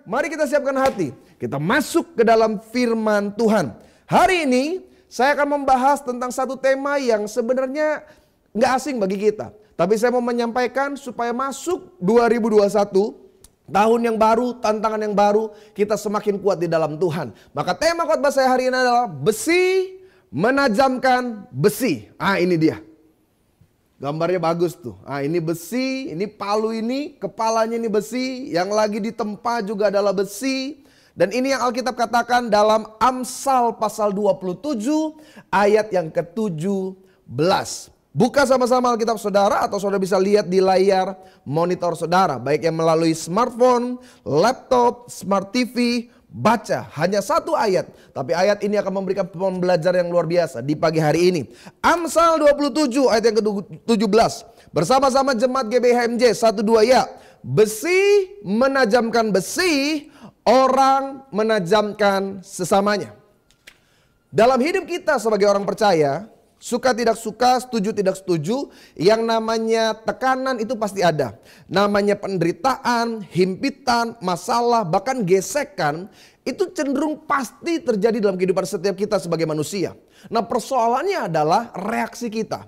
mari kita siapkan hati. Kita masuk ke dalam firman Tuhan. Hari ini saya akan membahas tentang satu tema yang sebenarnya nggak asing bagi kita. Tapi saya mau menyampaikan supaya masuk 2021, tahun yang baru, tantangan yang baru, kita semakin kuat di dalam Tuhan. Maka tema khotbah saya hari ini adalah besi menajamkan besi. Ini dia. Gambarnya bagus tuh. Ini besi, ini palu ini, kepalanya ini besi, yang lagi ditempa juga adalah besi. Dan ini yang Alkitab katakan dalam Amsal pasal 27 ayat yang ke-17. Buka sama-sama Alkitab saudara atau saudara bisa lihat di layar monitor saudara. Baik yang melalui smartphone, laptop, smart TV, baca. Hanya satu ayat. Tapi ayat ini akan memberikan pembelajaran yang luar biasa di pagi hari ini. Amsal 27 ayat yang ke-17. Bersama-sama jemaat GBHMJ 12 ya. Besi menajamkan besi, orang menajamkan sesamanya. Dalam hidup kita sebagai orang percaya, suka tidak suka, setuju tidak setuju, yang namanya tekanan itu pasti ada. Namanya penderitaan, himpitan, masalah, bahkan gesekan, itu cenderung pasti terjadi dalam kehidupan setiap kita sebagai manusia. Nah, persoalannya adalah reaksi kita.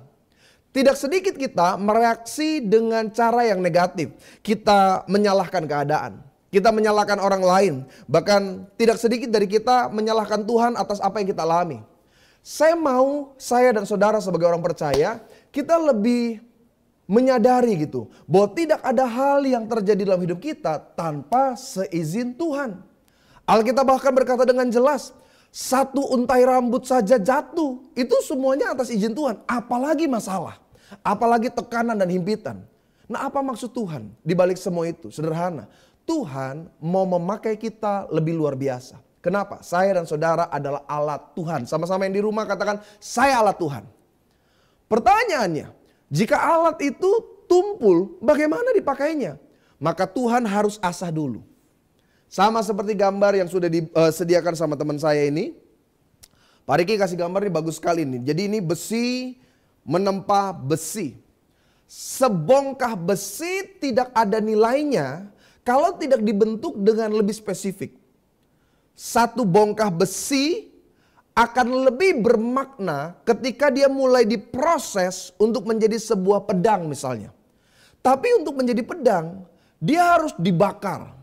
Tidak sedikit kita mereaksi dengan cara yang negatif. Kita menyalahkan keadaan. Kita menyalahkan orang lain. Bahkan tidak sedikit dari kita menyalahkan Tuhan atas apa yang kita alami. Saya dan saudara sebagai orang percaya, kita lebih menyadari gitu, bahwa tidak ada hal yang terjadi dalam hidup kita tanpa seizin Tuhan. Alkitab bahkan berkata dengan jelas, satu untai rambut saja jatuh, itu semuanya atas izin Tuhan. Apalagi masalah, apalagi tekanan dan himpitan. Nah, apa maksud Tuhan di balik semua itu? Sederhana, Tuhan mau memakai kita lebih luar biasa. Kenapa? Saya dan saudara adalah alat Tuhan. Sama-sama yang di rumah katakan, saya alat Tuhan. Pertanyaannya, jika alat itu tumpul, bagaimana dipakainya? Maka Tuhan harus asah dulu. Sama seperti gambar yang sudah disediakan sama teman saya ini. Pak Riki kasih gambar ini bagus sekali nih. Jadi ini besi menempa besi. Sebongkah besi tidak ada nilainya kalau tidak dibentuk dengan lebih spesifik. Satu bongkah besi akan lebih bermakna ketika dia mulai diproses untuk menjadi sebuah pedang misalnya. Tapi untuk menjadi pedang, dia harus dibakar,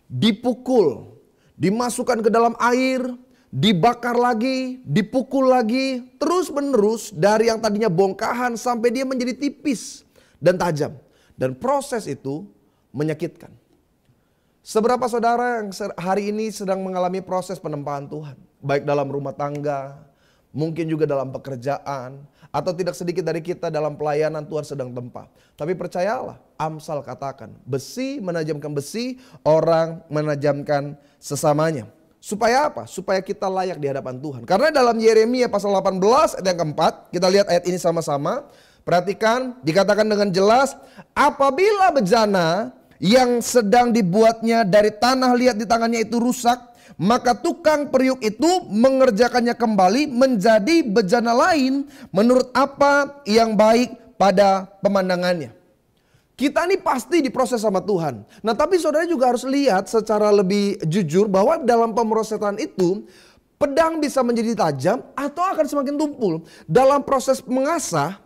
dipukul, dimasukkan ke dalam air, dibakar lagi, dipukul lagi, terus menerus dari yang tadinya bongkahan sampai dia menjadi tipis dan tajam. Dan proses itu menyakitkan. Seberapa saudara yang hari ini sedang mengalami proses penempaan Tuhan? Baik dalam rumah tangga, mungkin juga dalam pekerjaan, atau tidak sedikit dari kita dalam pelayanan Tuhan sedang tempa. Tapi percayalah, Amsal katakan, besi menajamkan besi, orang menajamkan sesamanya. Supaya apa? Supaya kita layak di hadapan Tuhan. Karena dalam Yeremia pasal 18 ayat yang keempat, kita lihat ayat ini sama-sama. Perhatikan, dikatakan dengan jelas, apabila bejana yang sedang dibuatnya dari tanah liat di tangannya itu rusak, maka tukang periuk itu mengerjakannya kembali menjadi bejana lain menurut apa yang baik pada pemandangannya. Kita ini pasti diproses sama Tuhan. Nah, tapi saudara juga harus lihat secara lebih jujur bahwa dalam pemrosesan itu pedang bisa menjadi tajam atau akan semakin tumpul. Dalam proses mengasah,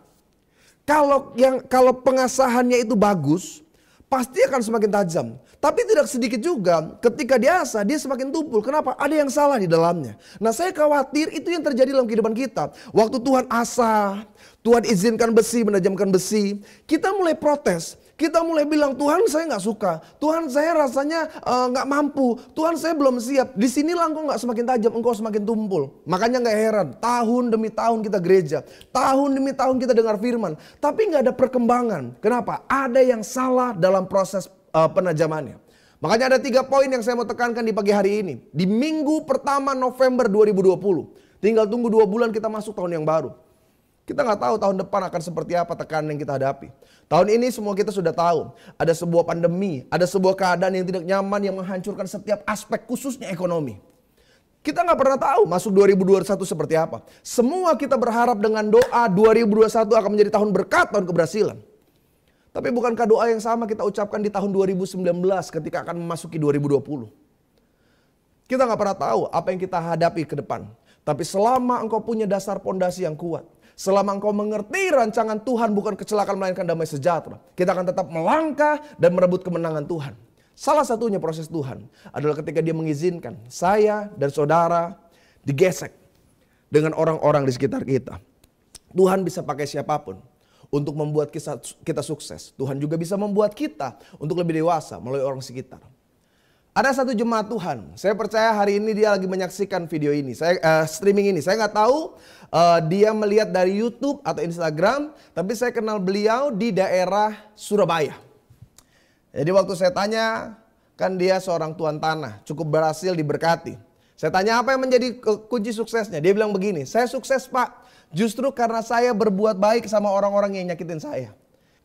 kalau pengasahannya itu bagus, pasti akan semakin tajam. Tapi tidak sedikit juga ketika diasah dia semakin tumpul. Kenapa? Ada yang salah di dalamnya. Nah, saya khawatir itu yang terjadi dalam kehidupan kita. Waktu Tuhan asah, Tuhan izinkan besi menajamkan besi, kita mulai protes. Kita mulai bilang, Tuhan saya nggak suka, Tuhan saya rasanya nggak mampu, Tuhan saya belum siap. Di sinilah engkau nggak semakin tajam, engkau semakin tumpul. Makanya nggak heran, tahun demi tahun kita gereja, tahun demi tahun kita dengar firman, tapi nggak ada perkembangan. Kenapa? Ada yang salah dalam proses penajamannya. Makanya ada 3 poin yang saya mau tekankan di pagi hari ini. Di minggu pertama November 2020, tinggal tunggu 2 bulan kita masuk tahun yang baru. Kita nggak tahu tahun depan akan seperti apa tekanan yang kita hadapi. Tahun ini semua kita sudah tahu. Ada sebuah pandemi, ada sebuah keadaan yang tidak nyaman yang menghancurkan setiap aspek khususnya ekonomi. Kita nggak pernah tahu masuk 2021 seperti apa. Semua kita berharap dengan doa 2021 akan menjadi tahun berkat, tahun keberhasilan. Tapi bukankah doa yang sama kita ucapkan di tahun 2019 ketika akan memasuki 2020? Kita nggak pernah tahu apa yang kita hadapi ke depan. Tapi selama engkau punya dasar pondasi yang kuat, selama engkau mengerti rancangan Tuhan bukan kecelakaan melainkan damai sejahtera, kita akan tetap melangkah dan merebut kemenangan Tuhan. Salah satunya proses Tuhan adalah ketika Dia mengizinkan saya dan saudara digesek dengan orang-orang di sekitar kita. Tuhan bisa pakai siapapun untuk membuat kita sukses. Tuhan juga bisa membuat kita untuk lebih dewasa melalui orang sekitar. Ada satu jemaat Tuhan, saya percaya hari ini dia lagi menyaksikan video ini, streaming ini. Saya nggak tahu dia melihat dari YouTube atau Instagram, tapi saya kenal beliau di daerah Surabaya. Jadi waktu saya tanya, kan dia seorang tuan tanah, cukup berhasil diberkati. Saya tanya apa yang menjadi kunci suksesnya, dia bilang begini, saya sukses Pak, justru karena saya berbuat baik sama orang-orang yang nyakitin saya.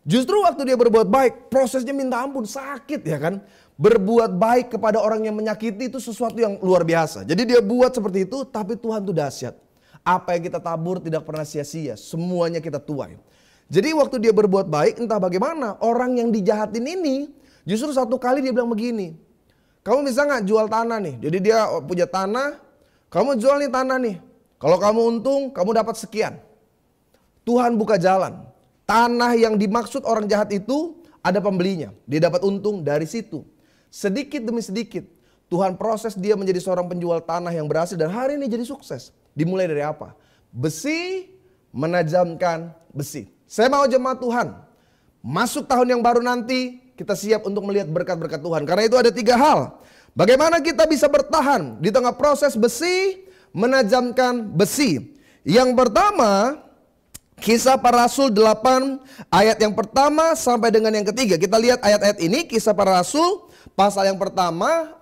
Justru waktu dia berbuat baik, prosesnya minta ampun, sakit ya kan. Berbuat baik kepada orang yang menyakiti itu sesuatu yang luar biasa. Jadi dia buat seperti itu, tapi Tuhan tuh dahsyat. Apa yang kita tabur tidak pernah sia-sia, semuanya kita tuai. Jadi waktu dia berbuat baik, entah bagaimana, orang yang dijahatin ini, justru satu kali dia bilang begini, kamu bisa gak jual tanah nih? Jadi dia punya tanah, kamu jual nih tanah nih. Kalau kamu untung, kamu dapat sekian. Tuhan buka jalan. Tanah yang dimaksud orang jahat itu ada pembelinya. Dia dapat untung dari situ. Sedikit demi sedikit Tuhan proses dia menjadi seorang penjual tanah yang berhasil dan hari ini jadi sukses. Dimulai dari apa? Besi menajamkan besi. Saya mau jemaat Tuhan masuk tahun yang baru nanti kita siap untuk melihat berkat-berkat Tuhan. Karena itu ada 3 hal. Bagaimana kita bisa bertahan di tengah proses besi menajamkan besi. Yang pertama, Kisah Para Rasul 8 ayat yang pertama sampai dengan yang ketiga. Kita lihat ayat-ayat ini, Kisah Para Rasul pasal yang pertama,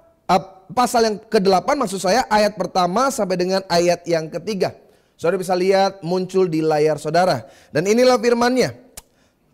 pasal yang ke-8 maksud saya, ayat pertama sampai dengan ayat yang ketiga. Saudara bisa lihat muncul di layar saudara. Dan inilah firman-Nya.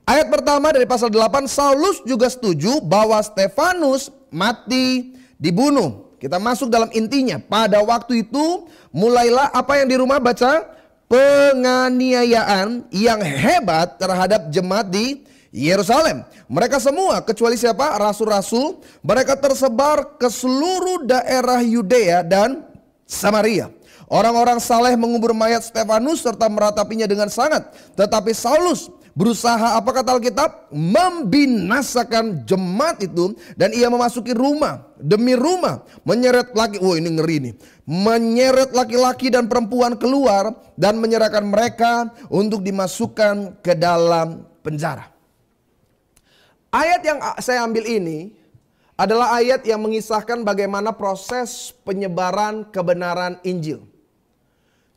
Ayat pertama dari pasal 8, Saulus juga setuju bahwa Stefanus mati dibunuh. Kita masuk dalam intinya. Pada waktu itu mulailah apa yang di rumah baca? Penganiayaan yang hebat terhadap jemaat di Yerusalem. Mereka semua kecuali siapa? Rasul-rasul. Mereka tersebar ke seluruh daerah Yudea dan Samaria. Orang-orang saleh mengubur mayat Stefanus serta meratapinya dengan sangat. Tetapi Saulus berusaha, apa kata Alkitab? Membinasakan jemaat itu. Dan ia memasuki rumah demi rumah. Menyeret laki, ini ngeri nih. Menyeret laki-laki dan perempuan keluar. Dan menyerahkan mereka untuk dimasukkan ke dalam penjara. Ayat yang saya ambil ini adalah ayat yang mengisahkan bagaimana proses penyebaran kebenaran Injil.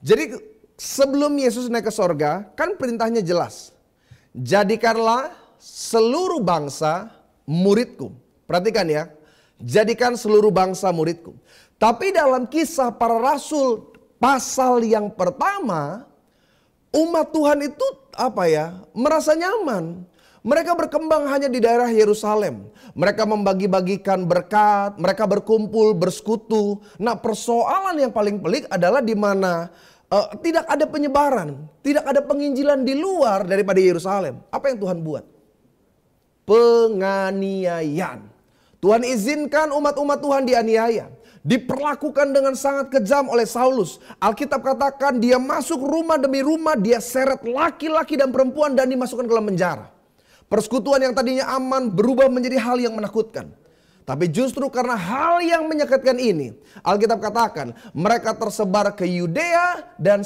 Jadi sebelum Yesus naik ke sorga, kan perintahnya jelas. Jadikanlah seluruh bangsa muridku. Perhatikan ya. Jadikan seluruh bangsa muridku. Tapi dalam Kisah Para Rasul pasal yang pertama, umat Tuhan itu merasa nyaman. Mereka berkembang hanya di daerah Yerusalem. Mereka membagi-bagikan berkat, mereka berkumpul, bersekutu. Nah, persoalan yang paling pelik adalah di mana tidak ada penyebaran, tidak ada penginjilan di luar daripada Yerusalem. Apa yang Tuhan buat? Penganiayaan. Tuhan izinkan umat-umat Tuhan dianiaya. Diperlakukan dengan sangat kejam oleh Saulus. Alkitab katakan dia masuk rumah demi rumah, dia seret laki-laki dan perempuan dan dimasukkan ke dalam penjara. Persekutuan yang tadinya aman berubah menjadi hal yang menakutkan. Tapi justru karena hal yang menyakitkan ini, Alkitab katakan mereka tersebar ke Yudea dan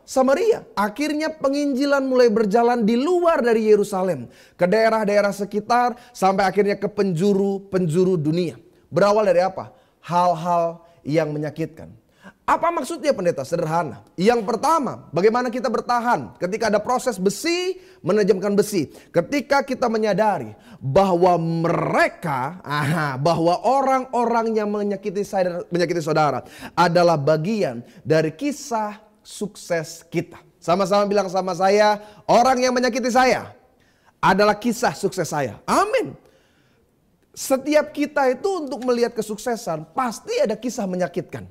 Samaria. Akhirnya penginjilan mulai berjalan di luar dari Yerusalem. Ke daerah-daerah sekitar sampai akhirnya ke penjuru dunia. Berawal dari apa? Hal-hal yang menyakitkan. Apa maksudnya pendeta? Sederhana. Yang pertama, bagaimana kita bertahan ketika ada proses besi menajamkan besi. Ketika kita menyadari bahwa bahwa orang-orang yang menyakiti saya dan menyakiti saudara adalah bagian dari kisah sukses kita. Sama-sama bilang sama saya, orang yang menyakiti saya adalah kisah sukses saya. Amin. Setiap kita itu untuk melihat kesuksesan pasti ada kisah menyakitkan.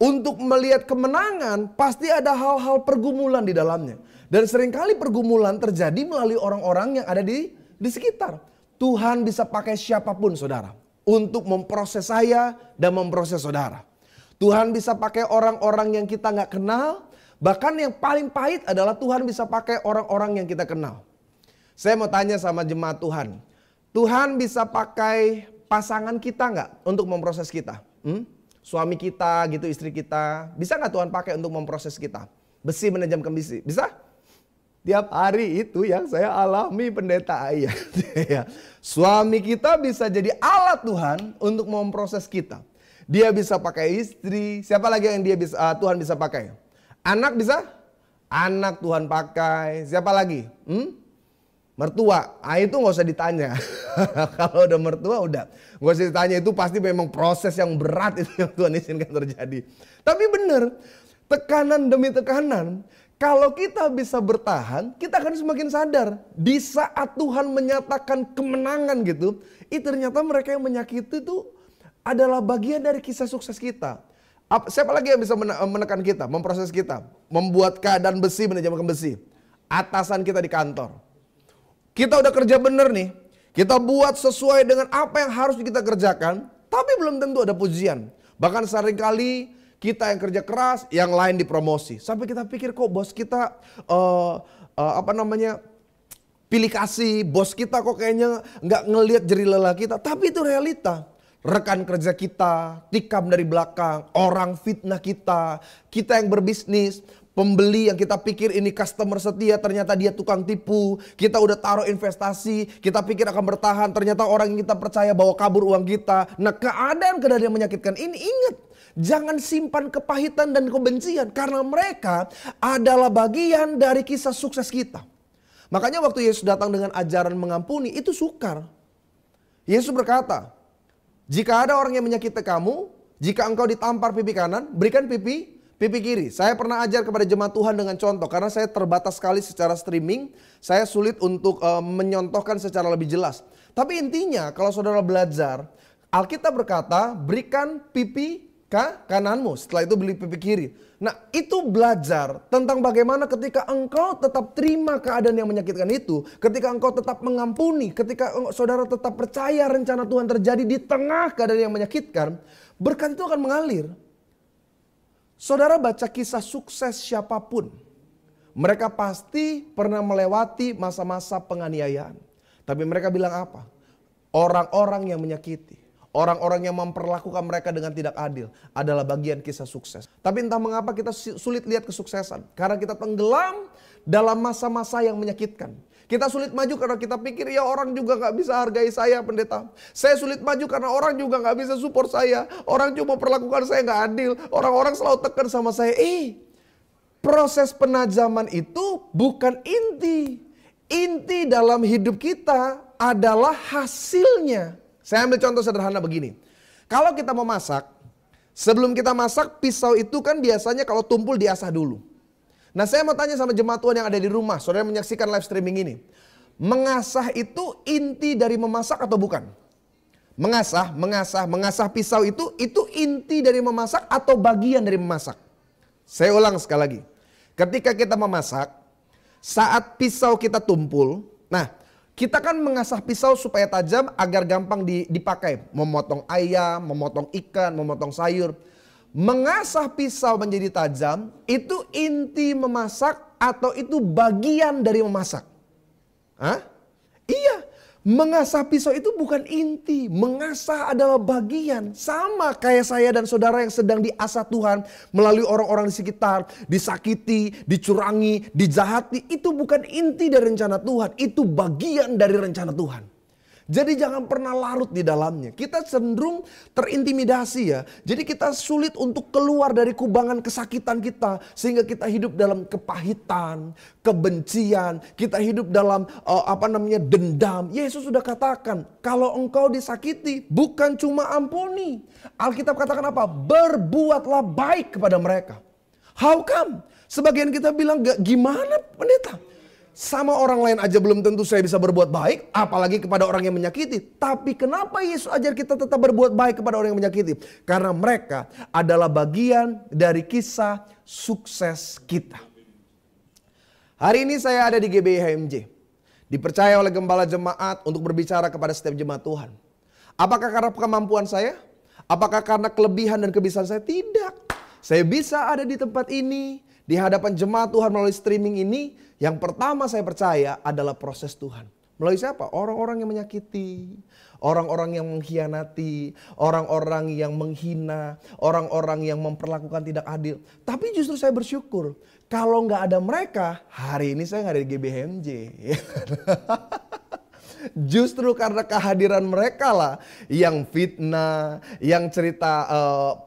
Untuk melihat kemenangan pasti ada hal-hal pergumulan di dalamnya. Dan seringkali pergumulan terjadi melalui orang-orang yang ada di di sekitar. Tuhan bisa pakai siapapun saudara untuk memproses saya dan memproses saudara. Tuhan bisa pakai orang-orang yang kita nggak kenal. Bahkan yang paling pahit adalah Tuhan bisa pakai orang-orang yang kita kenal. Saya mau tanya sama jemaat Tuhan. Tuhan bisa pakai pasangan kita nggak untuk memproses kita? Suami kita gitu, istri kita. Bisa nggak Tuhan pakai untuk memproses kita? Besi menajamkan besi. Bisa? Tiap hari itu yang saya alami pendeta Ayah. Suami kita bisa jadi alat Tuhan untuk memproses kita. Dia bisa pakai istri. Siapa lagi yang Tuhan bisa pakai? Anak bisa? Anak Tuhan pakai. Siapa lagi? Mertua. Itu gak usah ditanya. Kalau udah mertua udah. Gak usah ditanya, itu pasti memang proses yang berat itu yang Tuhan izinkan terjadi. Tapi benar, tekanan demi tekanan. Kalau kita bisa bertahan, kita akan semakin sadar. Di saat Tuhan menyatakan kemenangan gitu, ternyata mereka yang menyakiti itu adalah bagian dari kisah sukses kita. Siapa lagi yang bisa menekan kita, memproses kita, membuat keadaan besi menajamkan besi? Atasan kita di kantor. Kita udah kerja bener nih, kita buat sesuai dengan apa yang harus kita kerjakan, tapi belum tentu ada pujian. Bahkan seringkali kita yang kerja keras, yang lain dipromosi. Sampai kita pikir kok bos kita pilih kasih, bos kita kok kayaknya nggak ngelihat jerih lelah kita. Tapi itu realita. Rekan kerja kita, tikam dari belakang, orang fitnah kita yang berbisnis, pembeli yang kita pikir ini customer setia, ternyata dia tukang tipu. Kita udah taruh investasi, kita pikir akan bertahan, ternyata orang yang kita percaya bawa kabur uang kita. Nah, keadaan-keadaan yang menyakitkan ini, ingat, jangan simpan kepahitan dan kebencian, karena mereka adalah bagian dari kisah sukses kita. Makanya waktu Yesus datang dengan ajaran mengampuni, itu sukar. Yesus berkata, jika ada orang yang menyakiti kamu, jika engkau ditampar pipi kanan, berikan pipi kiri. Saya pernah ajar kepada jemaat Tuhan dengan contoh, karena saya terbatas sekali secara streaming, saya sulit untuk menyontohkan secara lebih jelas. Tapi intinya kalau saudara belajar, Alkitab berkata berikan pipi kananmu, setelah itu beli pipi kiri. Nah, itu belajar tentang bagaimana ketika engkau tetap terima keadaan yang menyakitkan itu, ketika engkau tetap mengampuni, ketika saudara tetap percaya rencana Tuhan terjadi di tengah keadaan yang menyakitkan, berkat itu akan mengalir. Saudara baca kisah sukses siapapun, mereka pasti pernah melewati masa-masa penganiayaan. Tapi mereka bilang apa? Orang-orang yang menyakiti, orang-orang yang memperlakukan mereka dengan tidak adil adalah bagian kisah sukses. Tapi entah mengapa kita sulit lihat kesuksesan. Karena kita tenggelam dalam masa-masa yang menyakitkan. Kita sulit maju karena kita pikir ya orang juga gak bisa hargai saya pendeta. Saya sulit maju karena orang juga gak bisa support saya. Orang cuma perlakukan saya gak adil. Orang-orang selalu tekan sama saya. Proses penajaman itu bukan inti. Inti dalam hidup kita adalah hasilnya. Saya ambil contoh sederhana begini. Kalau kita mau masak, sebelum kita masak, pisau itu kan biasanya kalau tumpul diasah dulu. Nah, saya mau tanya sama jemaat Tuhan yang ada di rumah, saudara menyaksikan live streaming ini. Mengasah itu inti dari memasak atau bukan? Mengasah pisau itu inti dari memasak atau bagian dari memasak? Saya ulang sekali lagi. Ketika kita memasak, saat pisau kita tumpul, nah, kita kan mengasah pisau supaya tajam agar gampang dipakai. Memotong ayam, memotong ikan, memotong sayur. Mengasah pisau menjadi tajam itu inti memasak atau itu bagian dari memasak? Iya, mengasah pisau itu bukan inti. Mengasah adalah bagian. Sama kayak saya dan saudara yang sedang diasah Tuhan melalui orang-orang di sekitar. Disakiti, dicurangi, dijahati. Itu bukan inti dari rencana Tuhan. Itu bagian dari rencana Tuhan. Jadi jangan pernah larut di dalamnya. Kita cenderung terintimidasi ya. Jadi kita sulit untuk keluar dari kubangan kesakitan kita. Sehingga kita hidup dalam kepahitan, kebencian. Kita hidup dalam dendam. Yesus sudah katakan, kalau engkau disakiti bukan cuma ampuni. Alkitab katakan apa? Berbuatlah baik kepada mereka. How come? Sebagian kita bilang, gimana pendeta? Sama orang lain aja belum tentu saya bisa berbuat baik, apalagi kepada orang yang menyakiti. Tapi kenapa Yesus ajar kita tetap berbuat baik kepada orang yang menyakiti? Karena mereka adalah bagian dari kisah sukses kita. Hari ini saya ada di GBI HMJ. dipercaya oleh gembala jemaat untuk berbicara kepada setiap jemaat Tuhan. Apakah karena kemampuan saya? Apakah karena kelebihan dan kebiasaan saya? Tidak. Saya bisa ada di tempat ini, di hadapan jemaat Tuhan melalui streaming ini. Yang pertama saya percaya adalah proses Tuhan. Melalui siapa? Orang-orang yang menyakiti, orang-orang yang mengkhianati, orang-orang yang menghina, orang-orang yang memperlakukan tidak adil. Tapi justru saya bersyukur, kalau nggak ada mereka, hari ini saya nggak ada di GBHMJ. Justru karena kehadiran mereka lah yang fitnah, yang cerita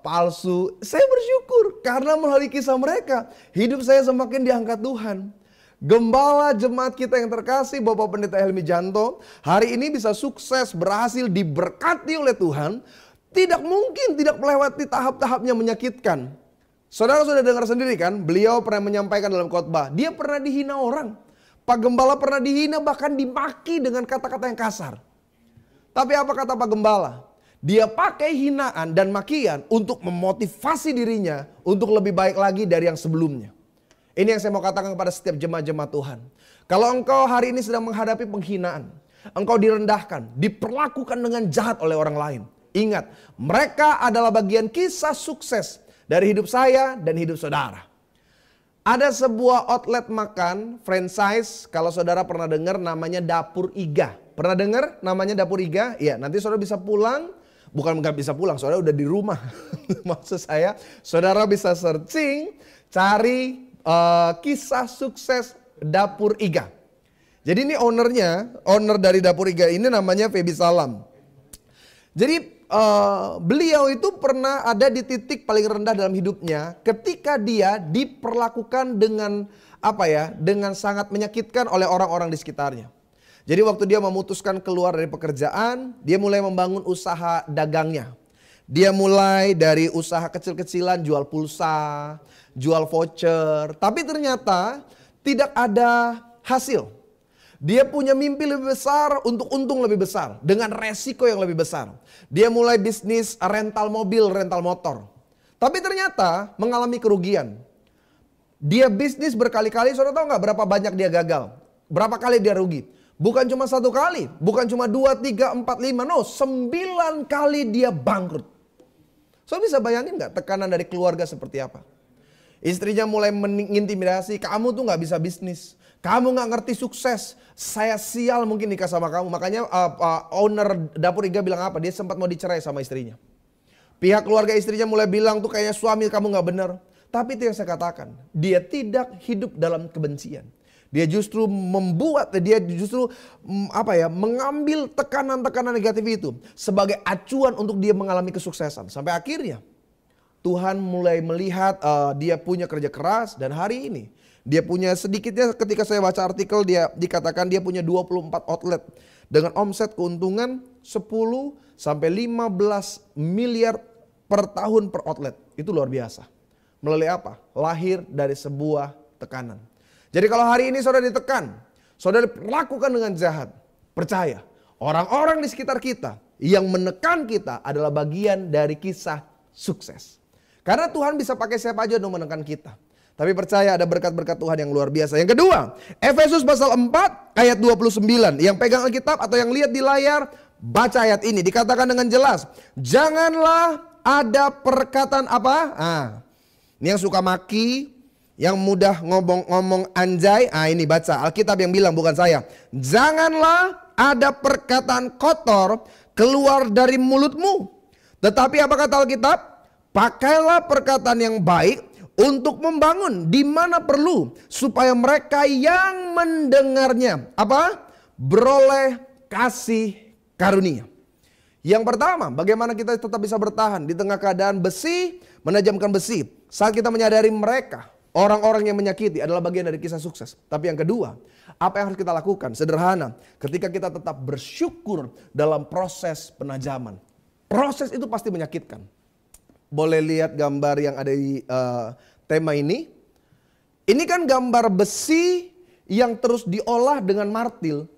palsu. Saya bersyukur karena melalui kisah mereka, hidup saya semakin diangkat Tuhan. Gembala jemaat kita yang terkasih Bapak Pendeta Helmi Janto hari ini bisa sukses, berhasil, diberkati oleh Tuhan. Tidak mungkin tidak melewati tahap-tahapnya menyakitkan. Saudara sudah dengar sendiri kan, beliau pernah menyampaikan dalam khotbah, dia pernah dihina orang. Pak Gembala pernah dihina, bahkan dimaki dengan kata-kata yang kasar. Tapi apa kata Pak Gembala? Dia pakai hinaan dan makian untuk memotivasi dirinya untuk lebih baik lagi dari yang sebelumnya. Ini yang saya mau katakan kepada setiap jemaat-jemaat Tuhan. Kalau engkau hari ini sedang menghadapi penghinaan, engkau direndahkan, diperlakukan dengan jahat oleh orang lain. Ingat, mereka adalah bagian kisah sukses dari hidup saya dan hidup saudara. Ada sebuah outlet makan, franchise, kalau saudara pernah dengar namanya Dapur Iga. Pernah dengar namanya Dapur Iga? Iya, nanti saudara bisa pulang, bukan nggak bisa pulang, saudara udah di rumah. Maksud saya, saudara bisa searching, cari kisah sukses Dapur Iga. Jadi ini owner dari Dapur Iga ini namanya Feby Salam. Jadi beliau itu pernah ada di titik paling rendah dalam hidupnya ketika dia diperlakukan dengan dengan sangat menyakitkan oleh orang-orang di sekitarnya. Jadi waktu dia memutuskan keluar dari pekerjaan, dia mulai membangun usaha dagangnya. Dia mulai dari usaha kecil-kecilan, jual pulsa, jual voucher. Tapi ternyata tidak ada hasil. Dia punya mimpi lebih besar untuk untung lebih besar. Dengan resiko yang lebih besar. Dia mulai bisnis rental mobil, rental motor. Tapi ternyata mengalami kerugian. Dia bisnis berkali-kali, saudara tahu nggak berapa banyak dia gagal? Berapa kali dia rugi? Bukan cuma 1 kali, bukan cuma 2, 3, 4, 5, no 9 kali dia bangkrut. So bisa bayangin gak tekanan dari keluarga seperti apa? Istrinya mulai mengintimidasi, kamu tuh gak bisa bisnis. Kamu gak ngerti sukses. Saya sial mungkin nikah sama kamu. Makanya owner Dapur Iga bilang apa? Dia sempat mau dicerai sama istrinya. Pihak keluarga istrinya mulai bilang tuh kayaknya suami kamu gak benar. Tapi itu yang saya katakan. Dia tidak hidup dalam kebencian. Dia justru mengambil tekanan-tekanan negatif itu sebagai acuan untuk dia mengalami kesuksesan. Sampai akhirnya Tuhan mulai melihat dia punya kerja keras dan hari ini dia punya sedikitnya ketika saya baca artikel dia dikatakan dia punya 24 outlet dengan omset keuntungan 10 sampai 15 miliar per tahun per outlet. Itu luar biasa. Melalui apa? Lahir dari sebuah tekanan. Jadi kalau hari ini saudara ditekan, saudara diperlakukan dengan jahat, percaya orang-orang di sekitar kita yang menekan kita adalah bagian dari kisah sukses. Karena Tuhan bisa pakai siapa aja untuk menekan kita. Tapi percaya ada berkat-berkat Tuhan yang luar biasa. Yang kedua, Efesus pasal 4 ayat 29. Yang pegang Alkitab atau yang lihat di layar, baca ayat ini. Dikatakan dengan jelas, janganlah ada perkataan apa? Ini yang suka maki, yang mudah ngomong anjay, ini baca Alkitab yang bilang bukan saya. Janganlah ada perkataan kotor keluar dari mulutmu. Tetapi apa kata Alkitab? Pakailah perkataan yang baik untuk membangun di mana perlu. Supaya mereka yang mendengarnya beroleh kasih karunia. Yang pertama, bagaimana kita tetap bisa bertahan di tengah keadaan besi, menajamkan besi. Saat kita menyadari mereka, orang-orang yang menyakiti adalah bagian dari kisah sukses. Tapi yang kedua, apa yang harus kita lakukan? Sederhana, ketika kita tetap bersyukur dalam proses penajaman. Proses itu pasti menyakitkan. Boleh lihat gambar yang ada di tema ini. Ini kan gambar besi yang terus diolah dengan martil.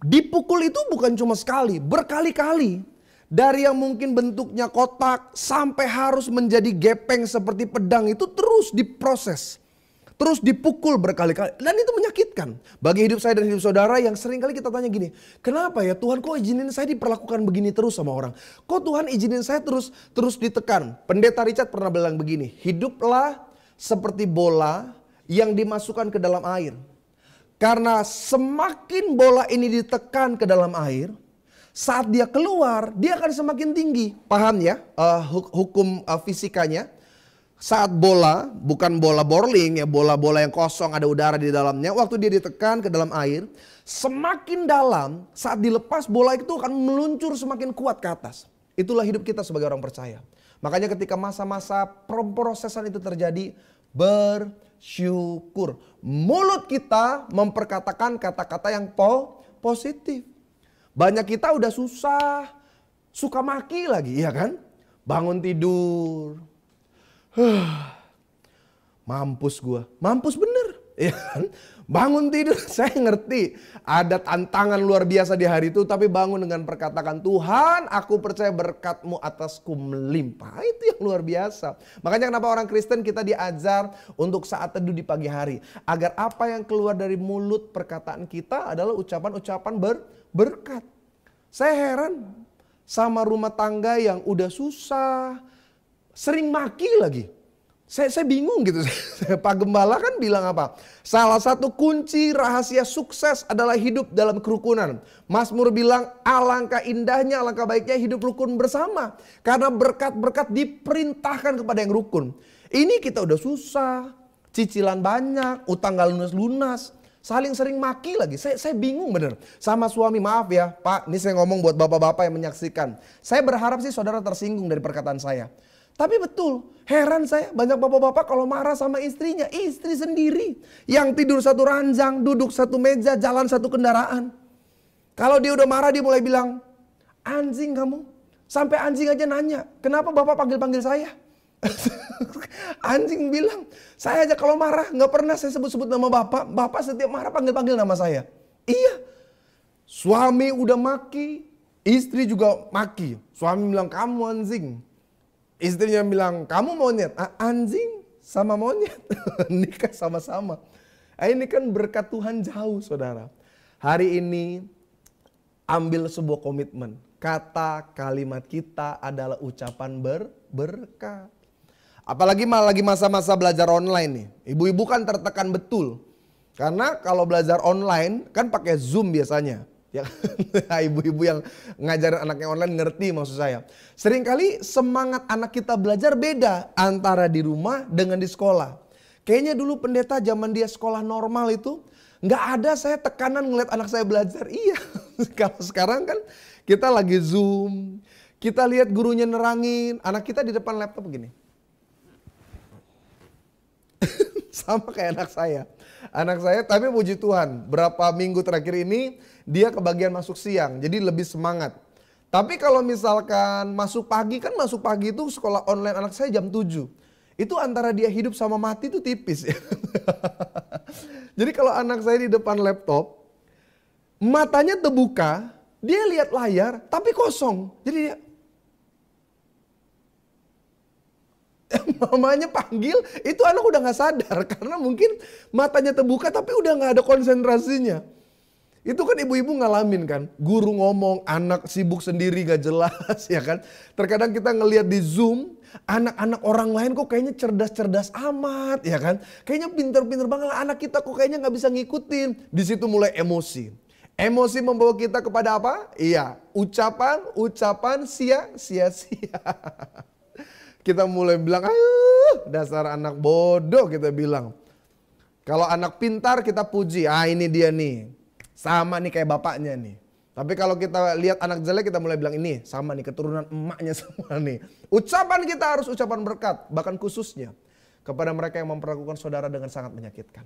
Dipukul itu bukan cuma sekali, berkali-kali. Dari yang mungkin bentuknya kotak sampai harus menjadi gepeng seperti pedang itu terus diproses. Terus dipukul berkali-kali. Dan itu menyakitkan. Bagi hidup saya dan hidup saudara yang sering kali kita tanya gini. Kenapa ya Tuhan kok izinin saya diperlakukan begini terus sama orang? Kok Tuhan izinin saya terus ditekan? Pendeta Richard pernah bilang begini. Hiduplah seperti bola yang dimasukkan ke dalam air. Karena semakin bola ini ditekan ke dalam air. Saat dia keluar dia akan semakin tinggi. Paham ya hukum fisikanya? Saat bola, bukan bola bowling ya, bola-bola yang kosong ada udara di dalamnya. Waktu dia ditekan ke dalam air, semakin dalam saat dilepas bola itu akan meluncur semakin kuat ke atas. Itulah hidup kita sebagai orang percaya. Makanya ketika masa-masa pemrosesan itu terjadi, bersyukur. Mulut kita memperkatakan kata-kata yang positif. Banyak kita udah susah, suka maki lagi ya kan. Bangun tidur. Mampus gua, mampus bener, ya kan? Bangun tidur, saya ngerti ada tantangan luar biasa di hari itu, tapi bangun dengan perkataan Tuhan, aku percaya berkat-Mu atasku melimpah. Itu yang luar biasa. Makanya kenapa orang Kristen kita diajar untuk saat teduh di pagi hari, agar apa yang keluar dari mulut perkataan kita adalah ucapan-ucapan berkat. Saya heran sama rumah tangga yang udah susah, sering maki lagi. Saya bingung gitu. Pak Gembala kan bilang apa? Salah satu kunci rahasia sukses adalah hidup dalam kerukunan. Mazmur bilang alangkah indahnya, alangkah baiknya hidup rukun bersama. Karena berkat-berkat diperintahkan kepada yang rukun. Ini kita udah susah, cicilan banyak, utang gak lunas-lunas. Saling sering maki lagi. Saya bingung bener. Sama suami, maaf ya Pak, ini saya ngomong buat bapak-bapak yang menyaksikan. Saya berharap sih saudara tersinggung dari perkataan saya. Tapi betul, heran saya banyak bapak-bapak kalau marah sama istrinya. Istri sendiri yang tidur satu ranjang, duduk satu meja, jalan satu kendaraan. Kalau dia udah marah dia mulai bilang, anjing kamu. Sampai anjing aja nanya, kenapa bapak panggil-panggil saya? Anjing bilang, saya aja kalau marah gak pernah saya sebut-sebut nama bapak. Bapak setiap marah panggil-panggil nama saya. Iya, suami udah maki, istri juga maki. Suami bilang kamu anjing. Istrinya bilang, kamu monyet. Anjing sama monyet. Nikah sama-sama. Ini kan berkat Tuhan jauh saudara. Hari ini ambil sebuah komitmen. Kata kalimat kita adalah ucapan berkat. Apalagi lagi masa-masa belajar online nih. Ibu-ibu kan tertekan betul. Karena kalau belajar online kan pakai Zoom biasanya. Ya, ibu-ibu yang ngajarin anaknya online ngerti maksud saya. Seringkali semangat anak kita belajar beda antara di rumah dengan di sekolah. Kayaknya dulu pendeta zaman dia sekolah normal itu nggak ada saya tekanan ngeliat anak saya belajar. Iya, kalau sekarang kan kita lagi Zoom, kita lihat gurunya nerangin, anak kita di depan laptop begini. Sama kayak anak saya. Anak saya tapi puji Tuhan berapa minggu terakhir ini dia kebagian masuk siang jadi lebih semangat. Tapi kalau misalkan masuk pagi kan masuk pagi itu sekolah online anak saya jam 7. Itu antara dia hidup sama mati itu tipis ya. Jadi kalau anak saya di depan laptop matanya terbuka dia lihat layar tapi kosong. Jadi dia mamanya panggil, itu anak udah gak sadar karena mungkin matanya terbuka tapi udah gak ada konsentrasinya. Itu kan ibu-ibu ngalamin kan, guru ngomong, anak sibuk sendiri gak jelas ya kan. Terkadang kita ngelihat di Zoom, anak-anak orang lain kok kayaknya cerdas-cerdas amat ya kan. Kayaknya pinter-pinter banget lah anak kita kok kayaknya gak bisa ngikutin. Di situ mulai emosi. Emosi membawa kita kepada apa? Iya, ucapan sia-sia. Kita mulai bilang, ayo dasar anak bodoh kita bilang. Kalau anak pintar kita puji, ini dia nih. Sama nih kayak bapaknya nih. Tapi kalau kita lihat anak jelek kita mulai bilang ini sama nih keturunan emaknya semua nih. Ucapan kita harus ucapan berkat. Bahkan khususnya kepada mereka yang memperlakukan saudara dengan sangat menyakitkan.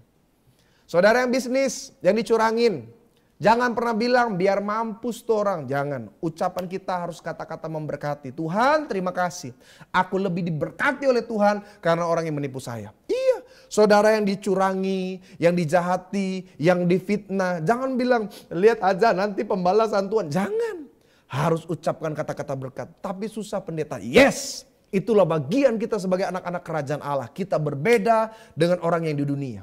Saudara yang bisnis, yang dicurangin. Jangan pernah bilang biar mampus tuh orang. Jangan. Ucapan kita harus kata-kata memberkati. Tuhan terima kasih. Aku lebih diberkati oleh Tuhan karena orang yang menipu saya. Iya. Saudara yang dicurangi, yang dijahati, yang difitnah. Jangan bilang lihat aja nanti pembalasan Tuhan. Jangan. Harus ucapkan kata-kata berkat. Tapi susah pendeta. Yes. Itulah bagian kita sebagai anak-anak kerajaan Allah. Kita berbeda dengan orang yang di dunia.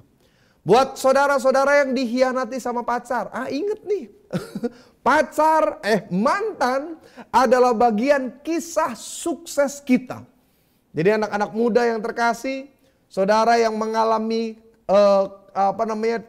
Buat saudara-saudara yang dihianati sama pacar. Inget nih. Mantan adalah bagian kisah sukses kita. Jadi anak-anak muda yang terkasih, saudara yang mengalami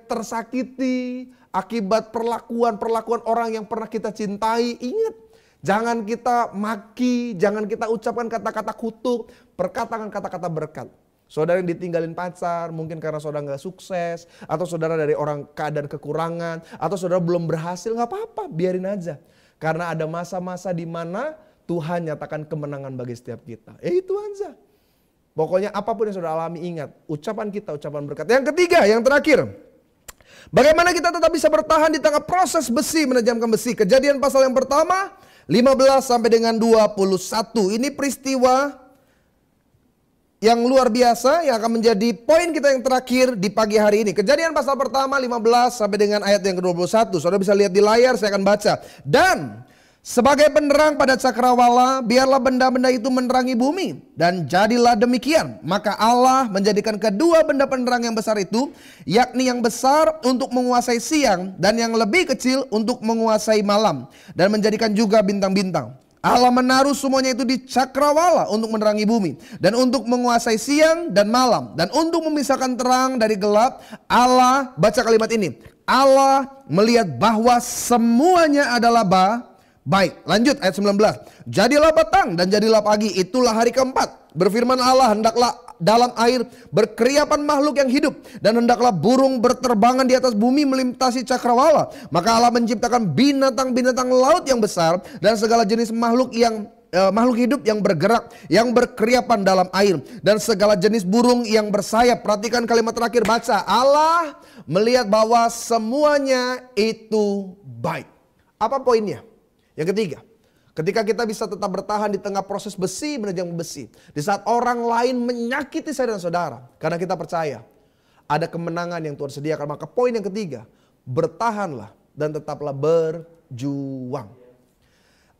tersakiti akibat perlakuan orang yang pernah kita cintai, ingat. Jangan kita maki, jangan kita ucapkan kata-kata kutuk, perkatakan kata-kata berkat. Saudara yang ditinggalin pacar, mungkin karena saudara gak sukses, atau saudara dari orang keadaan kekurangan, atau saudara belum berhasil, gak apa-apa, biarin aja. Karena ada masa-masa di mana Tuhan nyatakan kemenangan bagi setiap kita. Itu aja. Pokoknya apapun yang saudara alami, ingat, ucapan kita, ucapan berkat. Yang ketiga, yang terakhir. Bagaimana kita tetap bisa bertahan di tengah proses besi menajamkan besi. Kejadian pasal yang pertama, 15 sampai dengan 21. Ini peristiwa yang luar biasa yang akan menjadi poin kita yang terakhir di pagi hari ini. Kejadian pasal pertama 15 sampai dengan ayat yang ke-21. Saudara bisa lihat di layar, saya akan baca. Dan sebagai penerang pada cakrawala, biarlah benda-benda itu menerangi bumi. Dan jadilah demikian. Maka Allah menjadikan kedua benda penerang yang besar itu, yakni yang besar untuk menguasai siang dan yang lebih kecil untuk menguasai malam. Dan menjadikan juga bintang-bintang. Allah menaruh semuanya itu di cakrawala untuk menerangi bumi. Dan untuk menguasai siang dan malam. Dan untuk memisahkan terang dari gelap. Allah, baca kalimat ini. Allah melihat bahwa semuanya adalah baik. Lanjut ayat 19. Jadilah petang dan jadilah pagi. Itulah hari keempat. Berfirman Allah, hendaklah dalam air berkeriapan makhluk yang hidup. Dan hendaklah burung berterbangan di atas bumi melintasi cakrawala. Maka Allah menciptakan binatang-binatang laut yang besar. Dan segala jenis makhluk hidup yang bergerak, yang berkeriapan dalam air. Dan segala jenis burung yang bersayap. Perhatikan kalimat terakhir, baca. Allah melihat bahwa semuanya itu baik. Apa poinnya? Yang ketiga, ketika kita bisa tetap bertahan di tengah proses besi menajam besi. Di saat orang lain menyakiti saya dan saudara. Karena kita percaya ada kemenangan yang Tuhan sediakan. Maka poin yang ketiga, bertahanlah dan tetaplah berjuang.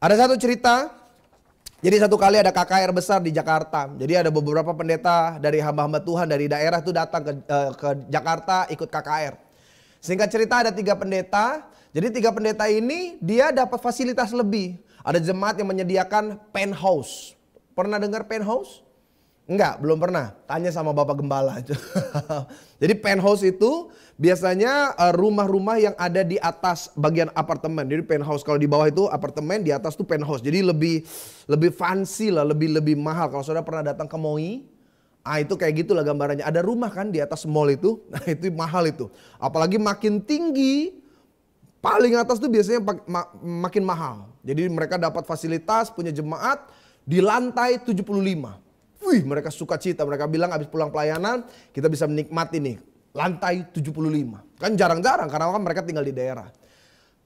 Ada satu cerita. Jadi satu kali ada KKR besar di Jakarta. Jadi ada beberapa pendeta dari hamba-hamba Tuhan dari daerah itu datang ke Jakarta ikut KKR. Singkat cerita ada 3 pendeta. Jadi 3 pendeta ini dia dapat fasilitas lebih. Ada jemaat yang menyediakan penthouse. Pernah dengar penthouse? Enggak, belum pernah. Tanya sama Bapak Gembala. Jadi penthouse itu biasanya rumah-rumah yang ada di atas bagian apartemen. Jadi penthouse kalau di bawah itu apartemen, di atas itu penthouse. Jadi lebih fancy lah, lebih mahal. Kalau saudara pernah datang ke MOI, itu kayak gitulah gambarannya. Ada rumah kan di atas mall itu. Nah itu mahal itu. Apalagi makin tinggi, paling atas tuh biasanya makin mahal. Jadi mereka dapat fasilitas, punya jemaat di lantai 75. Wih, mereka suka cita. Mereka bilang habis pulang pelayanan kita bisa menikmati nih lantai 75. Kan jarang-jarang karena kan mereka tinggal di daerah.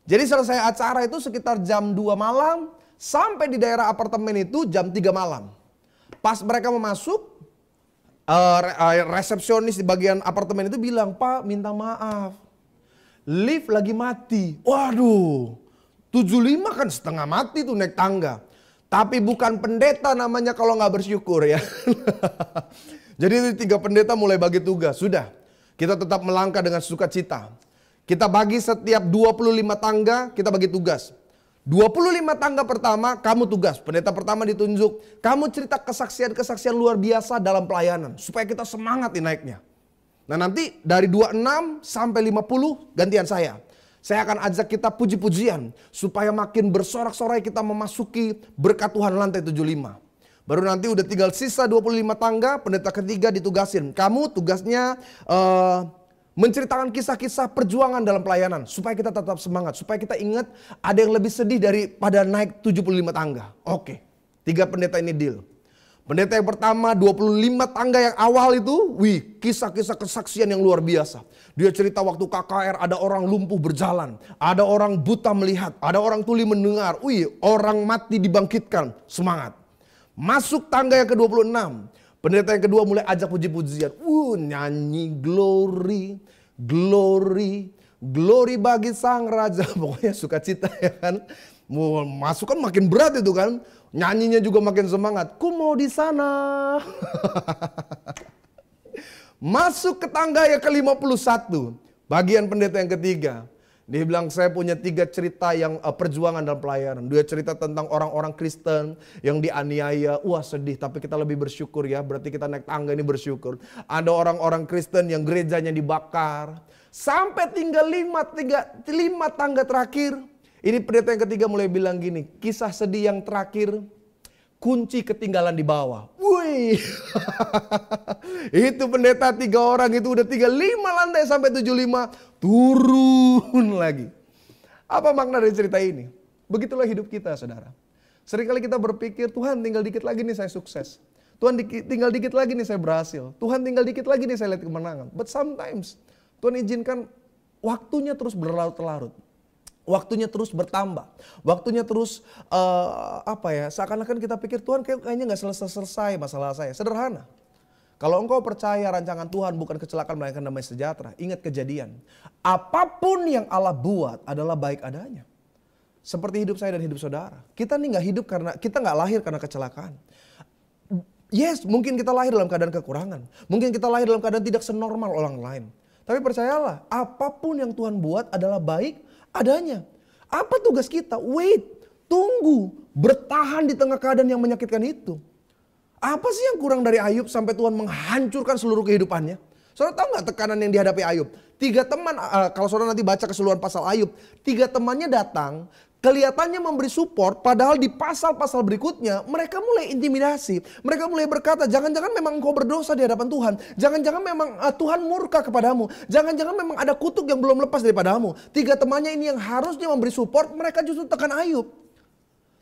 Jadi selesai acara itu sekitar jam 2 malam. Sampai di daerah apartemen itu jam 3 malam. Pas mereka mau masuk, resepsionis di bagian apartemen itu bilang, "Pak, minta maaf. Lift lagi mati." Waduh, 75 kan setengah mati tuh naik tangga. Tapi bukan pendeta namanya kalau nggak bersyukur ya. Jadi 3 pendeta mulai bagi tugas. Sudah, kita tetap melangkah dengan sukacita. Kita bagi setiap 25 tangga, kita bagi tugas. 25 tangga pertama kamu tugas. Pendeta pertama ditunjuk. Kamu cerita kesaksian-kesaksian luar biasa dalam pelayanan. Supaya kita semangat nih naiknya. Nah nanti dari 26 sampai 50 gantian saya. Saya akan ajak kita puji-pujian. Supaya makin bersorak-sorai kita memasuki berkat Tuhan lantai 75. Baru nanti udah tinggal sisa 25 tangga. Pendeta ketiga ditugasin. Kamu tugasnya menceritakan kisah-kisah perjuangan dalam pelayanan. Supaya kita tetap semangat. Supaya kita ingat ada yang lebih sedih daripada naik 75 tangga. Oke, 3 pendeta ini deal. Pendeta yang pertama 25 tangga yang awal itu, wih, kisah-kisah kesaksian yang luar biasa. Dia cerita waktu KKR ada orang lumpuh berjalan, ada orang buta melihat, ada orang tuli mendengar, wih, orang mati dibangkitkan, semangat. Masuk tangga yang ke-26, pendeta yang kedua mulai ajak puji-pujian, nyanyi glory, glory, glory bagi sang raja, pokoknya sukacita ya kan. Mau masuk kan makin berat itu kan. Nyanyinya juga makin semangat. Ku mau di sana. Masuk ke tangga yang ke-51. Bagian pendeta yang ketiga. Dia bilang saya punya 3 cerita yang perjuangan dalam pelayanan. 2 cerita tentang orang-orang Kristen yang dianiaya. Wah sedih, tapi kita lebih bersyukur ya. Berarti kita naik tangga ini bersyukur. Ada orang-orang Kristen yang gerejanya dibakar. Sampai tinggal 5 tangga terakhir. Ini pendeta yang ketiga mulai bilang gini, kisah sedih yang terakhir, kunci ketinggalan di bawah. Wih, itu pendeta 3 orang itu udah tinggal 5 lantai sampai 75, turun lagi. Apa makna dari cerita ini? Begitulah hidup kita, saudara. Seringkali kita berpikir, Tuhan tinggal dikit lagi nih saya sukses. Tuhan tinggal dikit lagi nih saya berhasil. Tuhan tinggal dikit lagi nih saya lihat kemenangan. But sometimes Tuhan izinkan waktunya terus berlarut-larut. Waktunya terus bertambah. Waktunya terus seakan-akan kita pikir Tuhan kayaknya gak selesai masalah saya. Sederhana. Kalau engkau percaya rancangan Tuhan bukan kecelakaan melainkan damai sejahtera. Ingat kejadian. Apapun yang Allah buat adalah baik adanya. Seperti hidup saya dan hidup saudara. Kita nih gak hidup karena, kita gak lahir karena kecelakaan. Yes, mungkin kita lahir dalam keadaan kekurangan. Mungkin kita lahir dalam keadaan tidak senormal orang lain. Tapi percayalah, apapun yang Tuhan buat adalah baik adanya. Apa tugas kita? Wait, tunggu, bertahan di tengah keadaan yang menyakitkan itu. Apa sih yang kurang dari Ayub sampai Tuhan menghancurkan seluruh kehidupannya? Saudara tahu gak tekanan yang dihadapi Ayub? 3 teman, kalau saudara nanti baca keseluruhan pasal Ayub, 3 temannya datang, kelihatannya memberi support, padahal di pasal-pasal berikutnya mereka mulai intimidasi. Mereka mulai berkata, jangan-jangan memang engkau berdosa di hadapan Tuhan. Jangan-jangan memang Tuhan murka kepadamu. Jangan-jangan memang ada kutuk yang belum lepas daripadamu. 3 temannya ini yang harusnya memberi support, mereka justru tekan Ayub.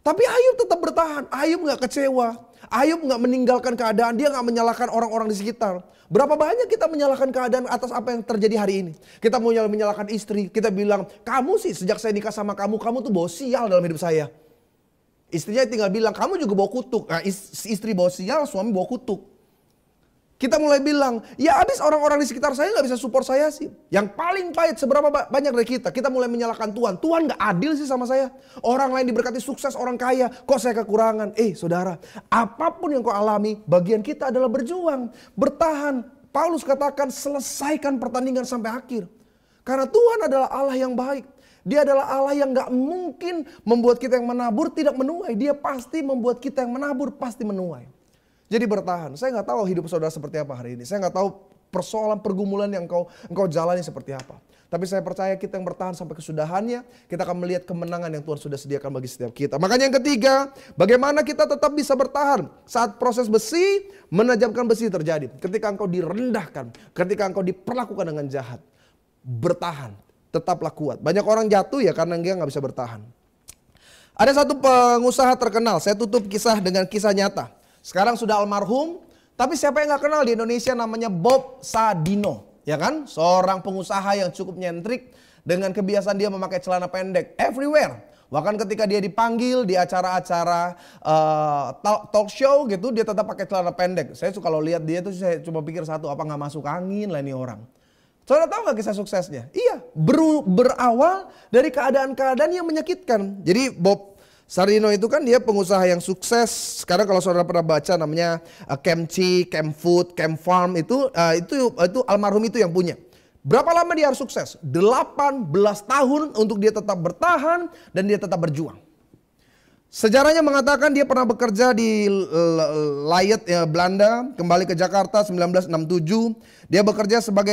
Tapi Ayub tetap bertahan. Ayub gak kecewa. Ayub gak meninggalkan keadaan. Dia gak menyalahkan orang-orang di sekitar. Berapa banyak kita menyalahkan keadaan atas apa yang terjadi hari ini. Kita mau menyalahkan istri. Kita bilang, kamu sih sejak saya nikah sama kamu tuh bawa sial dalam hidup saya. Istrinya tinggal bilang, kamu juga bawa kutuk. Nah, istri bawa sial, suami bawa kutuk. Kita mulai bilang, ya abis orang-orang di sekitar saya gak bisa support saya sih. Yang paling pahit seberapa banyak dari kita mulai menyalahkan Tuhan. Tuhan gak adil sih sama saya. Orang lain diberkati sukses, orang kaya. Kok saya kekurangan? Saudara, apapun yang kau alami, bagian kita adalah berjuang. Bertahan. Paulus katakan selesaikan pertandingan sampai akhir. Karena Tuhan adalah Allah yang baik. Dia adalah Allah yang gak mungkin membuat kita yang menabur tidak menuai. Dia pasti membuat kita yang menabur pasti menuai. Jadi bertahan. Saya nggak tahu hidup saudara seperti apa hari ini. Saya nggak tahu persoalan pergumulan yang engkau jalani seperti apa. Tapi saya percaya kita yang bertahan sampai kesudahannya, kita akan melihat kemenangan yang Tuhan sudah sediakan bagi setiap kita. Makanya yang ketiga, bagaimana kita tetap bisa bertahan saat proses besi menajamkan besi terjadi. Ketika engkau direndahkan, ketika engkau diperlakukan dengan jahat, bertahan, tetaplah kuat. Banyak orang jatuh ya karena dia nggak bisa bertahan. Ada satu pengusaha terkenal, saya tutup kisah dengan kisah nyata. Sekarang sudah almarhum, tapi siapa yang gak kenal di Indonesia namanya Bob Sadino. Ya kan? Seorang pengusaha yang cukup nyentrik dengan kebiasaan dia memakai celana pendek everywhere. Bahkan ketika dia dipanggil di acara-acara talk show gitu, dia tetap pakai celana pendek. Saya kalau lihat dia tuh saya cuma pikir satu, apa gak masuk angin lah ini orang. Saudara tahu gak kisah suksesnya? Iya, berawal dari keadaan-keadaan yang menyakitkan. Jadi Bob Sadino itu kan dia pengusaha yang sukses. Sekarang kalau saudara pernah baca namanya Kemchi, Kemfood, Kemfarm itu almarhum itu yang punya. Berapa lama dia harus sukses? 18 tahun untuk dia tetap bertahan dan dia tetap berjuang. Sejarahnya mengatakan dia pernah bekerja di Leyte, Belanda, kembali ke Jakarta 1967. Dia bekerja sebagai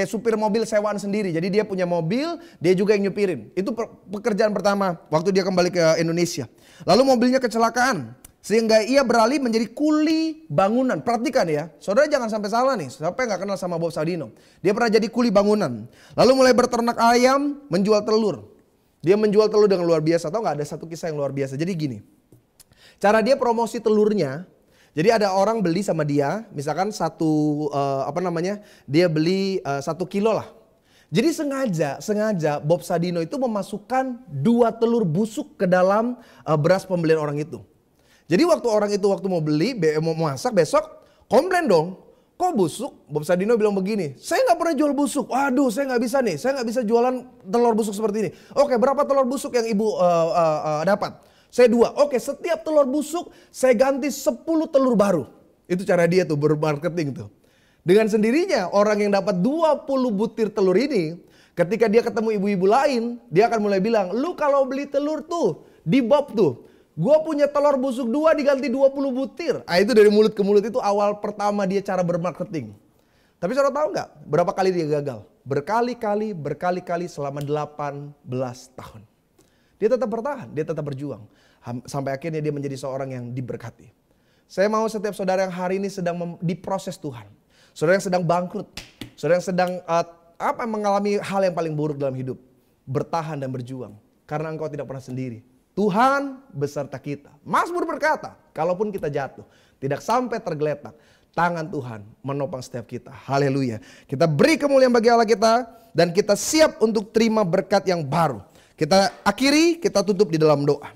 supir mobil sewaan sendiri. Jadi dia punya mobil, dia juga yang nyupirin. Itu pekerjaan pertama waktu dia kembali ke Indonesia. Lalu mobilnya kecelakaan, sehingga ia beralih menjadi kuli bangunan. Perhatikan ya, saudara jangan sampai salah nih. Siapa yang gak kenal sama Bob Sadino? Dia pernah jadi kuli bangunan. Lalu mulai berternak ayam, menjual telur. Dia menjual telur dengan luar biasa. Tahu gak, ada satu kisah yang luar biasa. Jadi gini, cara dia promosi telurnya. Jadi ada orang beli sama dia, misalkan dia beli 1 kilo lah. Jadi sengaja Bob Sadino itu memasukkan 2 telur busuk ke dalam beras pembelian orang itu. Jadi waktu mau beli, mau masak besok, komplain dong. Kok busuk? Bob Sadino bilang begini, saya nggak pernah jual busuk. Waduh, saya nggak bisa nih, saya nggak bisa jualan telur busuk seperti ini. Oke, berapa telur busuk yang ibu dapat? Saya 2. Oke, setiap telur busuk saya ganti 10 telur baru. Itu cara dia tuh bermarketing tuh. Dengan sendirinya orang yang dapat 20 butir telur ini, ketika dia ketemu ibu-ibu lain, dia akan mulai bilang, lu kalau beli telur tuh di Bob tuh, gue punya telur busuk 2 diganti 20 butir. Ah, itu dari mulut ke mulut, itu awal pertama dia cara bermarketing. Tapi saudara tahu nggak berapa kali dia gagal? Berkali-kali selama 18 tahun. Dia tetap bertahan, dia tetap berjuang. Sampai akhirnya dia menjadi seorang yang diberkati. Saya mau setiap saudara yang hari ini sedang diproses Tuhan. Saudara yang sedang bangkrut. Saudara yang sedang mengalami hal yang paling buruk dalam hidup. Bertahan dan berjuang. Karena engkau tidak pernah sendiri. Tuhan beserta kita. Mazmur berkata, kalaupun kita jatuh, tidak sampai tergeletak, tangan Tuhan menopang setiap kita. Haleluya. Kita beri kemuliaan bagi Allah kita. Dan kita siap untuk terima berkat yang baru. Kita akhiri, kita tutup di dalam doa.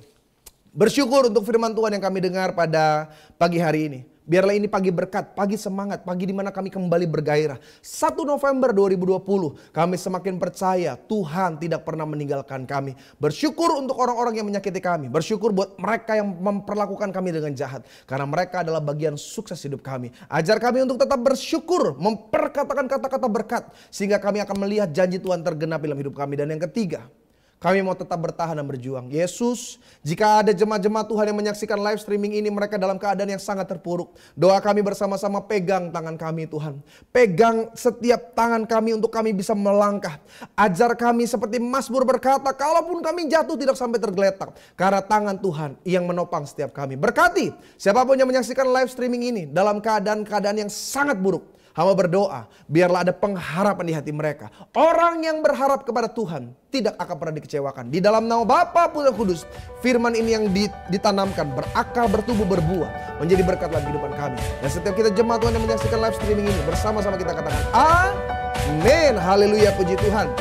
Bersyukur untuk firman Tuhan yang kami dengar pada pagi hari ini. Biarlah ini pagi berkat, pagi semangat, pagi di mana kami kembali bergairah. 1 November 2020, kami semakin percaya Tuhan tidak pernah meninggalkan kami. Bersyukur untuk orang-orang yang menyakiti kami. Bersyukur buat mereka yang memperlakukan kami dengan jahat. Karena mereka adalah bagian sukses hidup kami. Ajar kami untuk tetap bersyukur, memperkatakan kata-kata berkat. Sehingga kami akan melihat janji Tuhan tergenap dalam hidup kami. Dan yang ketiga, kami mau tetap bertahan dan berjuang. Yesus, jika ada jemaat-jemaat Tuhan yang menyaksikan live streaming ini, mereka dalam keadaan yang sangat terpuruk. Doa kami bersama-sama, pegang tangan kami Tuhan. Pegang setiap tangan kami untuk kami bisa melangkah. Ajar kami seperti Mazmur berkata, kalaupun kami jatuh tidak sampai tergeletak. Karena tangan Tuhan yang menopang setiap kami. Berkati siapapun yang menyaksikan live streaming ini dalam keadaan-keadaan yang sangat buruk. Hamba berdoa, biarlah ada pengharapan di hati mereka. Orang yang berharap kepada Tuhan tidak akan pernah dikecewakan. Di dalam nama Bapa, Putra, Kudus, firman ini yang ditanamkan, berakar, bertumbuh, berbuah, menjadi berkat dalam kehidupan kami. Dan setiap kita jemaat Tuhan yang menyaksikan live streaming ini, bersama-sama kita katakan, Amin. Haleluya, puji Tuhan.